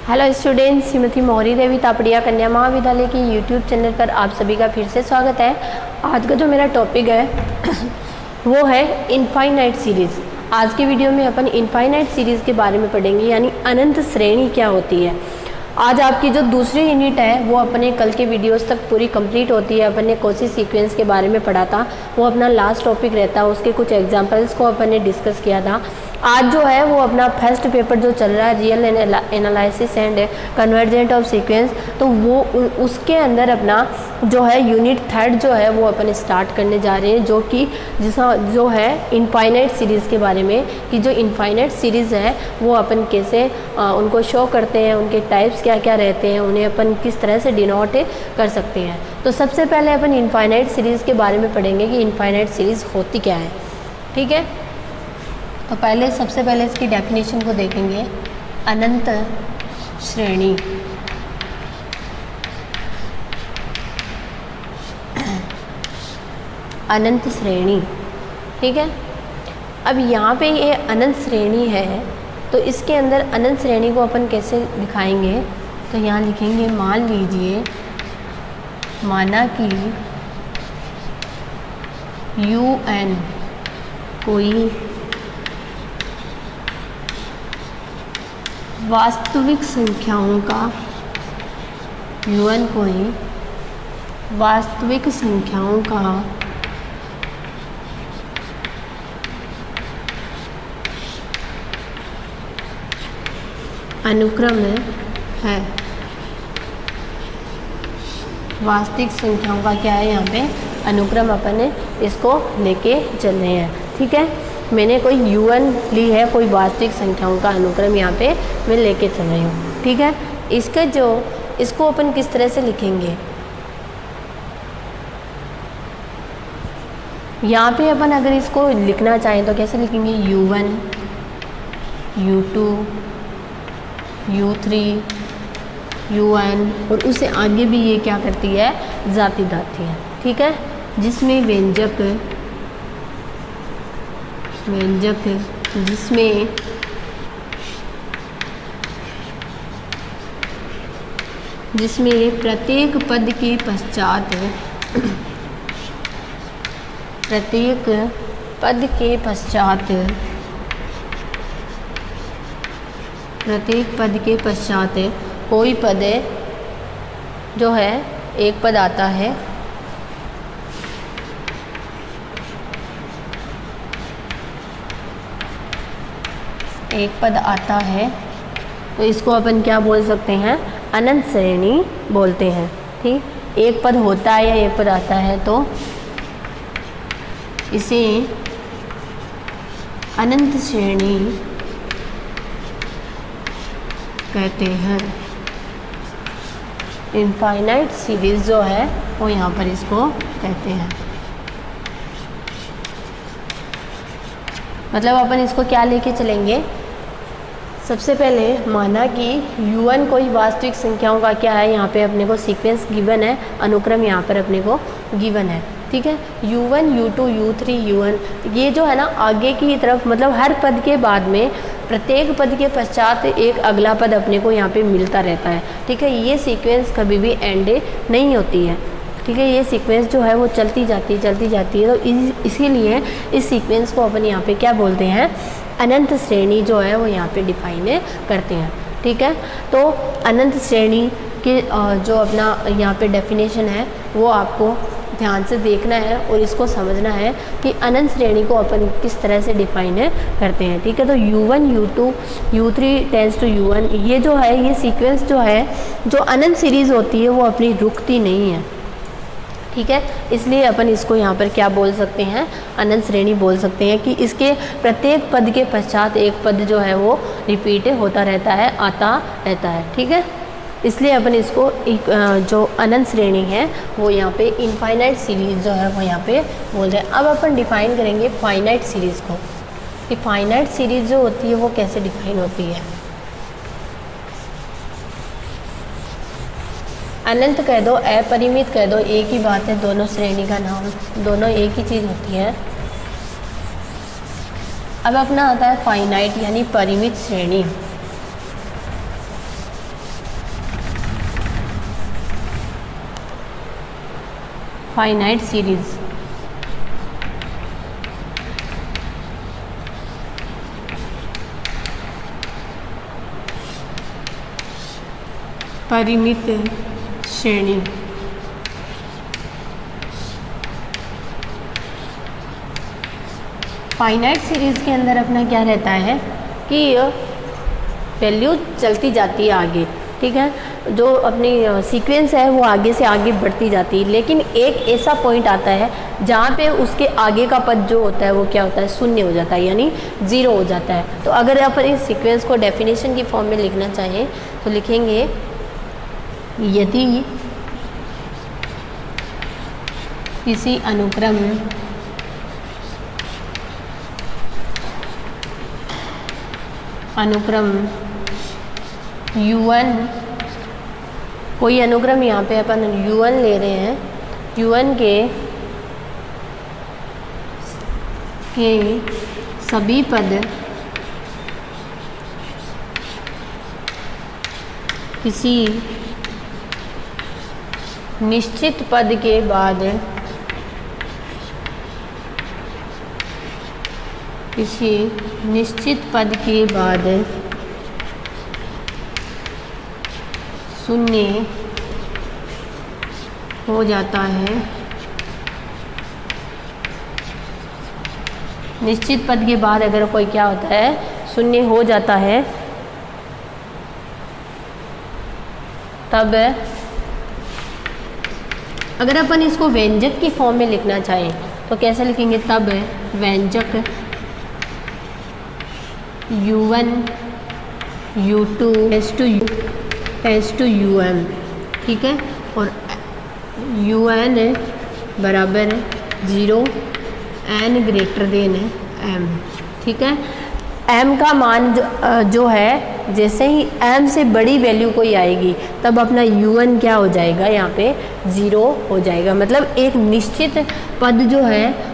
Hello students, Shrimati मौरी देवी तापड़िया कन्या महाविद्यालय की यूट्यूब चैनल पर आप सभी का फिर से स्वागत है। आज का जो मेरा टॉपिक है वो है इनफाइनाइट सीरीज़। आज की वीडियो में अपन इनफाइनाइट सीरीज़ के बारे में पढ़ेंगे, यानी अनंत श्रेणी क्या होती है। आज आपकी जो दूसरी यूनिट है वो अपने कल के वीडियोस तक पूरी कंप्लीट होती है। अपन ने कोसी सीक्वेंस के बारे में पढ़ा था, वो अपना लास्ट टॉपिक रहता है। उसके कुछ एग्जांपल्स को अपन ने डिस्कस किया था। आज जो है वो अपना फर्स्ट पेपर जो चल रहा है, real analysis and convergent of sequence, तो वो उसके अंदर अपना जो है यूनिट थर्ड जो है वो अपन स्टार्ट करने जा रहे हैं, जो कि जो है इनफाइनाइट सीरीज़ के बारे में, कि जो इनफाइनाइट सीरीज़ है वो अपन कैसे उनको शो करते हैं, उनके टाइप्स क्या क्या रहते हैं, उन्हें अपन किस तरह से डिनोट कर सकते हैं। तो सबसे पहले अपन इनफाइनाइट सीरीज़ के बारे में पढ़ेंगे कि इनफाइनाइट सीरीज़ होती क्या है। ठीक है, तो पहले सबसे पहले इसकी डेफिनेशन को देखेंगे। अनंत श्रेणी अनंत श्रेणी, ठीक है। अब यहाँ पे ये अनंत श्रेणी है, तो इसके अंदर अनंत श्रेणी को अपन कैसे दिखाएंगे, तो यहाँ लिखेंगे, मान लीजिए माना कि UN कोई वास्तविक संख्याओं का UN कोई वास्तविक संख्याओं का अनुक्रम है। वास्तविक संख्याओं का क्या है, यहाँ पे अनुक्रम अपन इसको लेके चल रहे हैं। ठीक है, मैंने कोई UN ली है, कोई वास्तविक संख्याओं का अनुक्रम यहाँ पे मैं लेके चल रही हूँ। ठीक है, इसको अपन किस तरह से लिखेंगे, यहाँ पे अपन अगर इसको लिखना चाहें तो कैसे लिखेंगे, U1 U2 U3 UN, और उससे आगे भी ये क्या करती है, जाती जाती है। ठीक है, जिसमें व्यंजक जिसमें प्रत्येक पद के पश्चात कोई पद जो है, एक पद आता है, तो इसको अपन क्या बोल सकते हैं, अनंत श्रेणी बोलते हैं। ठीक, एक पद होता है या एक पद आता है तो इसे अनंत श्रेणी कहते हैं। इनफाइनाइट सीरीज जो है वो यहाँ पर इसको कहते हैं। मतलब अपन इसको क्या लेके चलेंगे, सबसे पहले माना कि UN कोई वास्तविक संख्याओं का क्या है, यहाँ पे अपने को सीक्वेंस गिवन है, अनुक्रम यहाँ पर अपने को गिवन है। ठीक है, U1 U2 U3 UN, ये जो है ना आगे की तरफ, मतलब हर पद के बाद में प्रत्येक पद के पश्चात एक अगला पद अपने को यहाँ पे मिलता रहता है। ठीक है, ये सीक्वेंस कभी भी एंड नहीं होती है। ठीक है, ये सीक्वेंस जो है वो चलती जाती है। तो इसीलिए इस सीक्वेंस को अपन यहाँ पे क्या बोलते हैं, अनंत श्रेणी जो है वो यहाँ पे डिफाइन करते हैं। ठीक है, तो अनंत श्रेणी के जो अपना यहाँ पे डेफिनेशन है वो आपको ध्यान से देखना है और इसको समझना है कि अनंत श्रेणी को अपन किस तरह से डिफाइन करते हैं। ठीक है, तो U1 U2 U3 tends to UN, ये जो है, ये सीक्वेंस जो है, जो अनंत सीरीज़ होती है वो अपनी रुकती नहीं है। ठीक है, इसलिए अपन इसको यहाँ पर क्या बोल सकते हैं, अनंत श्रेणी बोल सकते हैं, कि इसके प्रत्येक पद के पश्चात एक पद जो है वो रिपीट होता रहता है, आता रहता है। ठीक है, इसलिए अपन इसको जो अनंत श्रेणी है वो यहाँ पे इनफाइनाइट सीरीज़ जो है वो यहाँ पे बोल रहे हैं। अब अपन डिफाइन करेंगे फाइनाइट सीरीज़ को, कि फाइनाइट सीरीज़ जो होती है वो कैसे डिफाइन होती है। अनंत कह दो, अपरिमित कह दो, एक ही बात है, दोनों श्रेणी का नाम, दोनों एक ही चीज़ होती है। अब अपना आता है फाइनाइट यानी परिमित श्रेणी। Finite series. परिमित श्रेणी। फाइनाइट सीरीज़ के अंदर अपना क्या रहता है कि वैल्यू चलती जाती है आगे, ठीक है, जो अपनी सीक्वेंस है वो आगे से आगे बढ़ती जाती है, लेकिन एक ऐसा पॉइंट आता है जहाँ पे उसके आगे का पद जो होता है वो क्या होता है, शून्य हो जाता है, यानी ज़ीरो हो जाता है। तो अगर आप इस सीक्वेंस को डेफिनेशन की फॉर्म में लिखना चाहें तो लिखेंगे यदि किसी अनुक्रम U1, कोई अनुक्रम यहाँ पे अपन U1 ले रहे हैं, U1 के सभी पद किसी निश्चित पद के बाद शून्य हो जाता है। निश्चित पद के बाद अगर कोई क्या होता है, शून्य हो जाता है, तब अगर अपन इसको व्यंजक की फॉर्म में लिखना चाहें तो कैसे लिखेंगे, तब व्यंजक U1 U2 S2UM, ठीक है, और UN बराबर 0 n ग्रेटर देन m, ठीक है। m का मान जो है जैसे ही m से बड़ी वैल्यू कोई आएगी तब अपना U1 क्या हो जाएगा, यहाँ पे 0 हो जाएगा। मतलब एक निश्चित पद जो है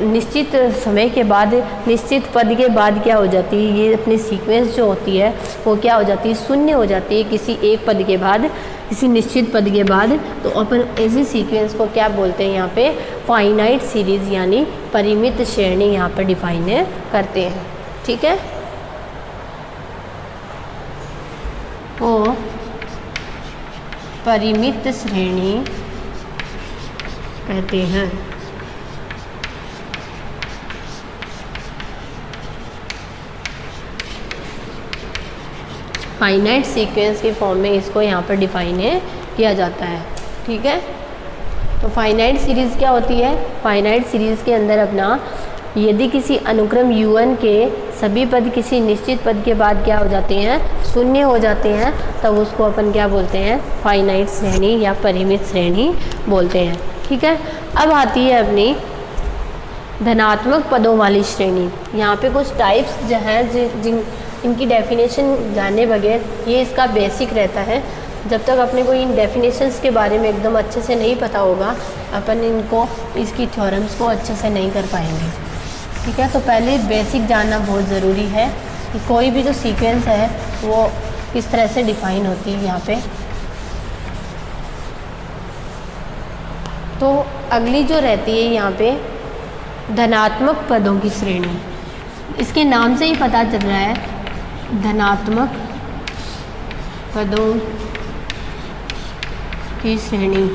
निश्चित समय के बाद, निश्चित पद के बाद क्या हो जाती है, ये अपनी सीक्वेंस जो होती है वो क्या हो जाती है, शून्य हो जाती है किसी एक पद के बाद, किसी निश्चित पद के बाद। तो अपन ऐसी सीक्वेंस को क्या बोलते हैं, यहाँ पे फाइनाइट सीरीज़ यानी परिमित श्रेणी यहाँ पर डिफाइन करते हैं, ठीक है। वो परिमित श्रेणी कहते हैं। फाइनाइट सीक्वेंस के फॉर्म में इसको यहाँ पर डिफाइन किया जाता है, ठीक है। तो फाइनाइट सीरीज़ क्या होती है, फाइनाइट सीरीज़ के अंदर अपना यदि किसी अनुक्रम U1 के सभी पद किसी निश्चित पद के बाद क्या हो जाते हैं, शून्य हो जाते हैं, तब उसको अपन क्या बोलते हैं, फाइनाइट श्रेणी या परिमित श्रेणी बोलते हैं, ठीक है। अब आती है अपनी धनात्मक पदों वाली श्रेणी। यहाँ पे कुछ टाइप्स जो हैं इनकी डेफिनेशन जाने बगैर ये इसका बेसिक रहता है। जब तक अपने को इन डेफिनेशंस के बारे में एकदम अच्छे से नहीं पता होगा, अपन इनको इसकी थ्योरम्स को अच्छे से नहीं कर पाएंगे, ठीक है। तो पहले बेसिक जानना बहुत ज़रूरी है कि कोई भी जो सीक्वेंस है वो किस तरह से डिफ़ाइन होती है यहाँ पे। तो अगली जो रहती है यहाँ पे धनात्मक पदों की श्रेणी, इसके नाम से ही पता चल रहा है, धनात्मक पदों की श्रेणी।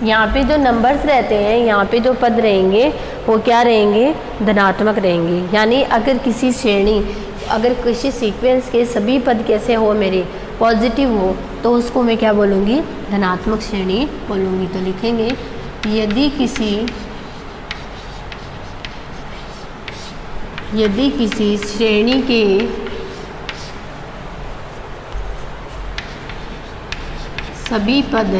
यहाँ पे जो नंबर्स रहते हैं, यहाँ पे जो पद रहेंगे वो क्या रहेंगे, धनात्मक रहेंगे। यानी अगर किसी श्रेणी, अगर किसी सीक्वेंस के सभी पद कैसे हो मेरे, पॉजिटिव हो, तो उसको मैं क्या बोलूँगी, धनात्मक श्रेणी बोलूँगी। तो लिखेंगे यदि किसी श्रेणी के सभी पद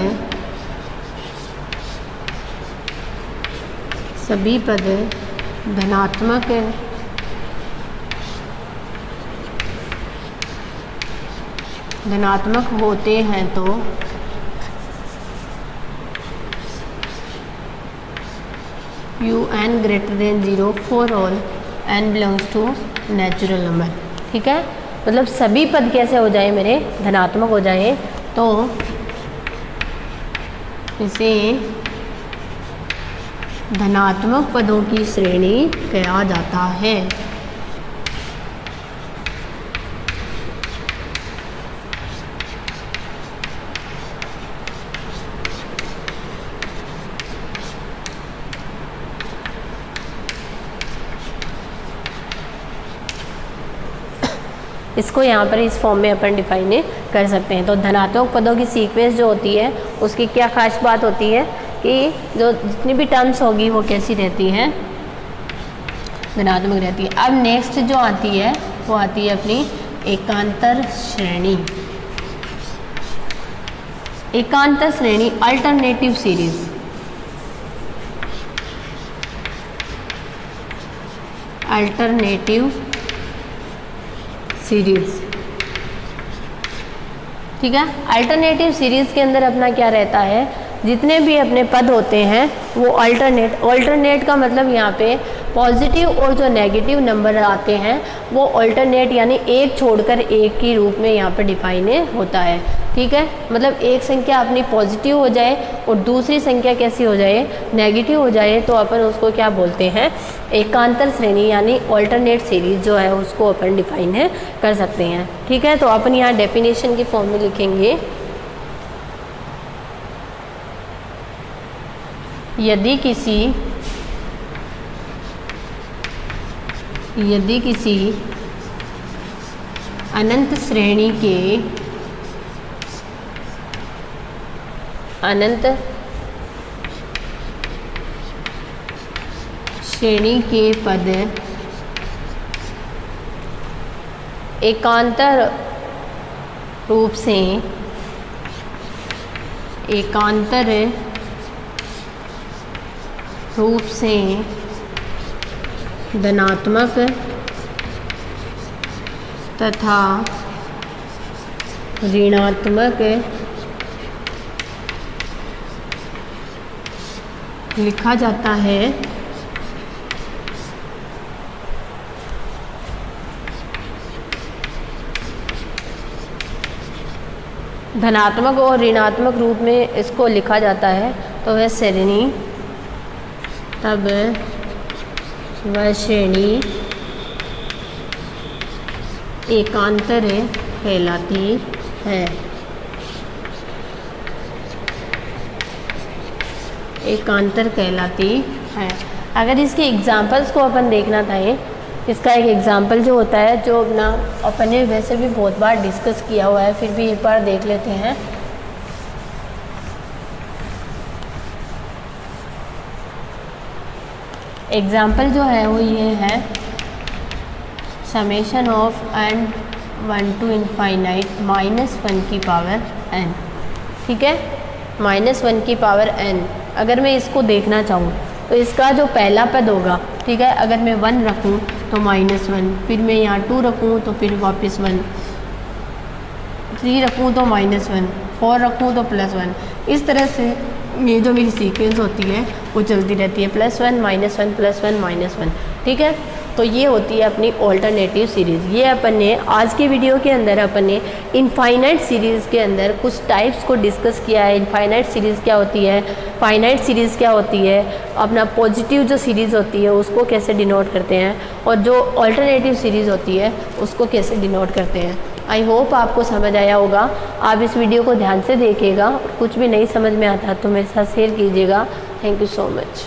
धनात्मक होते हैं तो UN greater than 0 for all n belongs to natural number, ठीक है। मतलब सभी पद कैसे हो जाए मेरे धनात्मक हो जाए, तो इसे धनात्मक पदों की श्रेणी कहा जाता है। इसको यहाँ पर इस फॉर्म में अपन डिफाइन कर सकते हैं। तो धनात्मक पदों की सीक्वेंस जो होती है उसकी क्या खास बात होती है कि जो जितनी भी टर्म्स होगी वो कैसी रहती हैं, धनात्मक रहती है। अब नेक्स्ट जो आती है वो आती है अपनी एकांतर श्रेणी। एकांतर श्रेणी अल्टरनेटिव सीरीज। अल्टरनेटिव सीरीज, ठीक है। अल्टरनेटिव सीरीज के अंदर अपना क्या रहता है, जितने भी अपने पद होते हैं वो अल्टरनेट का मतलब यहाँ पे पॉजिटिव और जो नेगेटिव नंबर आते हैं वो अल्टरनेट यानी एक छोड़कर एक के रूप में यहाँ पर डिफाइन होता है, ठीक है। मतलब एक संख्या अपनी पॉजिटिव हो जाए और दूसरी संख्या कैसी हो जाए, नेगेटिव हो जाए, तो अपन उसको क्या बोलते हैं, एकांतर श्रेणी यानी अल्टरनेट सीरीज जो है उसको अपन डिफाइन कर सकते हैं, ठीक है। तो अपन यहाँ डेफिनेशन की फॉर्म में लिखेंगे, यदि किसी अनंत श्रेणी के पद एकांतर रूप से धनात्मक तथा ऋणात्मक लिखा जाता है, धनात्मक और ऋणात्मक रूप में इसको लिखा जाता है, तो वह श्रेणी एकांतर कहलाती है। एकांतर कहलाती है। अगर इसके एग्जाम्पल्स को अपन देखना चाहें, इसका एक एग्जाम्पल जो होता है, जो अपना अपन ने वैसे भी बहुत बार डिस्कस किया हुआ है, फिर भी एक बार देख लेते हैं। एग्जाम्पल जो है वो ये है, summation of n 1 to infinite -1 की पावर n, ठीक है, -1 की पावर n। अगर मैं इसको देखना चाहूँ तो इसका जो पहला पद होगा, ठीक है, अगर मैं 1 रखूँ तो -1, फिर मैं यहाँ 2 रखूँ तो फिर वापस 1, 3 रखूँ तो -1, 4 रखूँ तो +1। इस तरह से ये जो मेरी सीक्वेंस होती है वो चलती रहती है, +1 -1 +1 -1, ठीक है। तो ये होती है अपनी ऑल्टरनेटिव सीरीज़। ये अपन ने आज की वीडियो के अंदर अपन ने इनफाइनाइट सीरीज़ के अंदर कुछ टाइप्स को डिस्कस किया है। इनफाइनाइट सीरीज़ क्या होती है, फाइनाइट सीरीज़ क्या होती है, अपना पॉजिटिव जो सीरीज़ होती है उसको कैसे डिनोट करते हैं, और जो ऑल्टरनेटिव सीरीज़ होती है उसको कैसे डिनोट करते हैं। आई होप आपको समझ आया होगा। आप इस वीडियो को ध्यान से देखिएगा, और कुछ भी नहीं समझ में आता तो मेरे साथ शेयर कीजिएगा। Thank you so much.